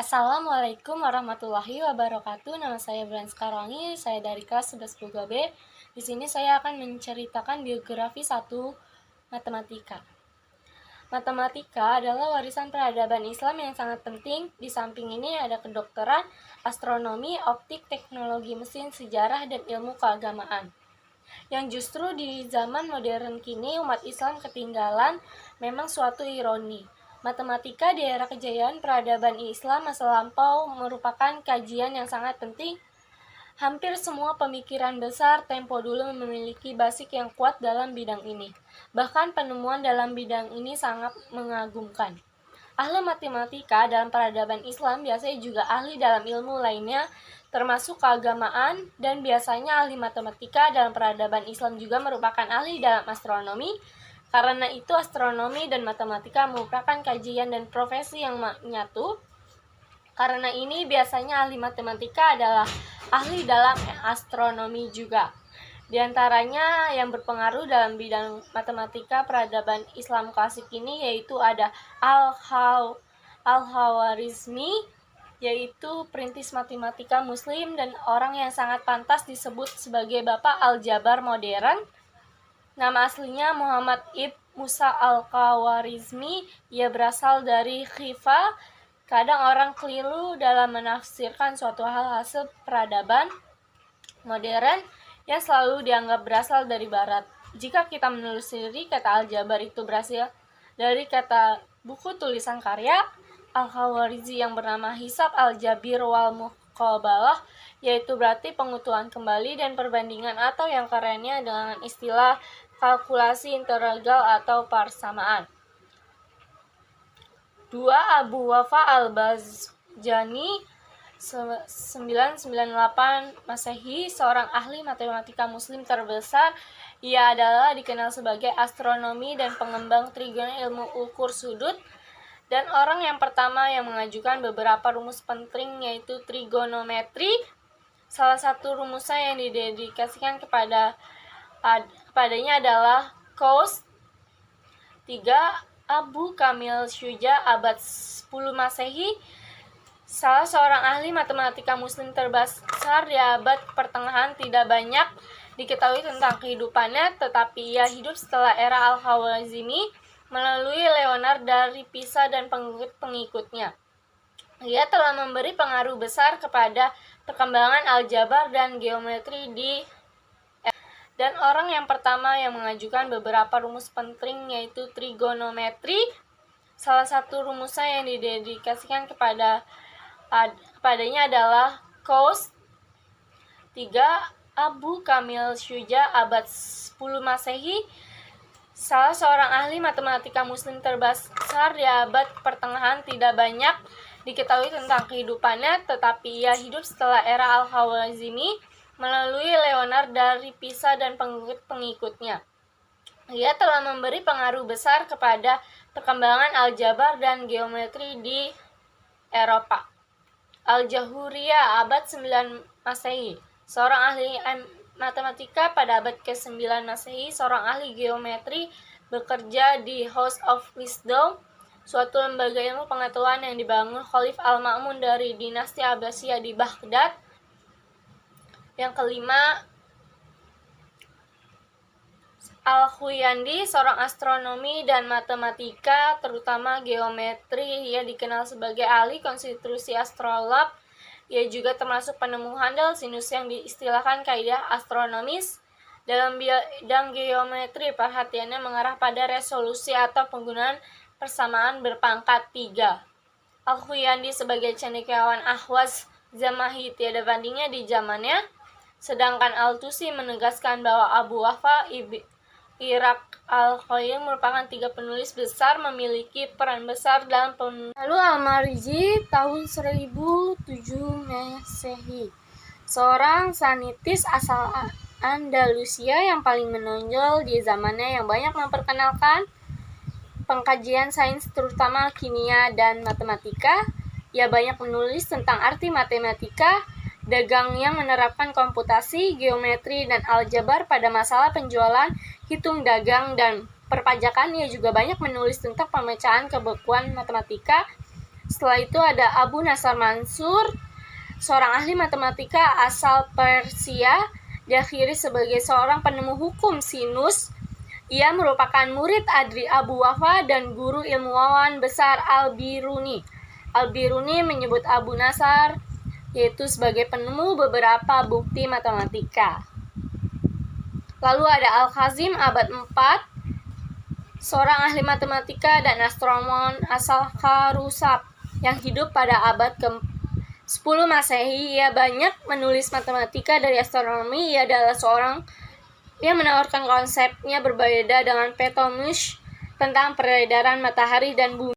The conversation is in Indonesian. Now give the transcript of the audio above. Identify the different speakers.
Speaker 1: Assalamualaikum warahmatullahi wabarakatuh. Nama saya Bulan Sekarwangi, saya dari kelas 11 Buga B. Di sini saya akan menceritakan biografi 1 matematika. Matematika adalah warisan peradaban Islam yang sangat penting. Di samping ini ada kedokteran, astronomi, optik, teknologi mesin, sejarah, dan ilmu keagamaan. Yang justru di zaman modern kini umat Islam ketinggalan memang suatu ironi. Matematika di era kejayaan peradaban Islam masa lampau merupakan kajian yang sangat penting. Hampir semua pemikiran besar tempo dulu memiliki basic yang kuat dalam bidang ini. Bahkan penemuan dalam bidang ini sangat mengagumkan. Ahli matematika dalam peradaban Islam biasanya juga ahli dalam ilmu lainnya, termasuk keagamaan, dan biasanya ahli matematika dalam peradaban Islam juga merupakan ahli dalam astronomi. Karena itu astronomi dan matematika merupakan kajian dan profesi yang menyatu. Karena ini biasanya ahli matematika adalah ahli dalam astronomi juga. Di antaranya yang berpengaruh dalam bidang matematika peradaban Islam klasik ini yaitu ada Al-Khwarizmi, yaitu perintis matematika muslim dan orang yang sangat pantas disebut sebagai Bapak Aljabar modern. Nama aslinya Muhammad ibn Musa Al-Khwarizmi. Ia berasal dari Khifa. Kadang orang keliru dalam menafsirkan suatu hal hasil peradaban modern yang selalu dianggap berasal dari barat. Jika kita menelusuri, kata aljabar itu berasal dari kata buku tulisan karya Al-Khwarizmi yang bernama Hisab Al-Jabir wal Muqabalah, yaitu berarti pengutuhan kembali dan perbandingan, atau yang kerennya dengan istilah kalkulasi integral atau persamaan. 2. Abu Wafa Al-Bazjani 998 Masehi, seorang ahli matematika muslim terbesar. Ia adalah dikenal sebagai astronomi dan pengembang trigonometri, ilmu ukur sudut, dan orang yang pertama yang mengajukan beberapa rumus penting yaitu trigonometri. Salah satu rumusnya yang didedikasikan kepadanya adalah cos 3. Abu Kamil Syuja abad 10 Masehi, salah seorang ahli matematika muslim terbesar di abad pertengahan. Tidak banyak diketahui tentang kehidupannya, tetapi ia hidup setelah era Al-Khwarizmi melalui Leonard dari Pisa dan pengikut-pengikutnya. Ia telah memberi pengaruh besar kepada perkembangan aljabar dan geometri dan orang yang pertama yang mengajukan beberapa rumus penting yaitu trigonometri. Salah satu rumusnya yang didedikasikan kepadanya adalah cos 3. Abu Kamil Syuja abad 10 Masehi, salah seorang ahli matematika muslim terbesar di abad pertengahan. Tidak banyak diketahui tentang kehidupannya, tetapi ia hidup setelah era Al-Khwarizmi melalui Leonard dari Pisa dan pengikut-pengikutnya. Ia telah memberi pengaruh besar kepada perkembangan aljabar dan geometri di Eropa. Al-Jahuriyah abad 9 Masehi, seorang ahli matematika pada abad ke-9 Masehi, seorang ahli geometri, bekerja di House of Wisdom, suatu lembaga ilmu pengetahuan yang dibangun Khalifah Al-Ma'mun dari dinasti Abbasiyah di Baghdad. Yang kelima, Al-Khuyandi, seorang astronomi dan matematika, terutama geometri. Ia dikenal sebagai ahli konstruksi astrolab. Ia juga termasuk penemu handal sinus yang diistilahkan kaidah astronomis. Dalam bidang geometri, perhatiannya mengarah pada resolusi atau penggunaan persamaan berpangkat 3. Al-Khuyandi sebagai cendekiawan Ahwaz Zamahi tiada bandingnya di zamannya. Sedangkan Al-Tusi menegaskan bahwa Abu Wafa Iraq Al-Khayyam merupakan 3 penulis besar memiliki peran besar dalam Lalu Al-Marizi tahun 1007 Masehi, seorang saintis asal Andalusia yang paling menonjol di zamannya, yang banyak memperkenalkan pengkajian sains terutama kimia dan matematika. Ia banyak menulis tentang arti matematika, dagang yang menerapkan komputasi, geometri, dan aljabar pada masalah penjualan, hitung dagang, dan perpajakan. Ia juga banyak menulis tentang pemecahan kebekuan matematika, Setelah itu ada Abu Nasr Mansur, seorang ahli matematika asal Persia, diakhiri sebagai seorang penemu hukum sinus. Ia merupakan murid Adri Abu Wafa dan guru ilmuwan besar Al-Biruni. Al-Biruni menyebut Abu Nasr yaitu sebagai penemu beberapa bukti matematika. Lalu ada Al-Khazim abad 4, seorang ahli matematika dan astronom asal Kharusab yang hidup pada abad ke-10 Masehi. Ia banyak menulis matematika dari astronomi. Ia adalah seorang yang menawarkan konsepnya berbeda dengan Ptolemaios tentang peredaran matahari dan bumi.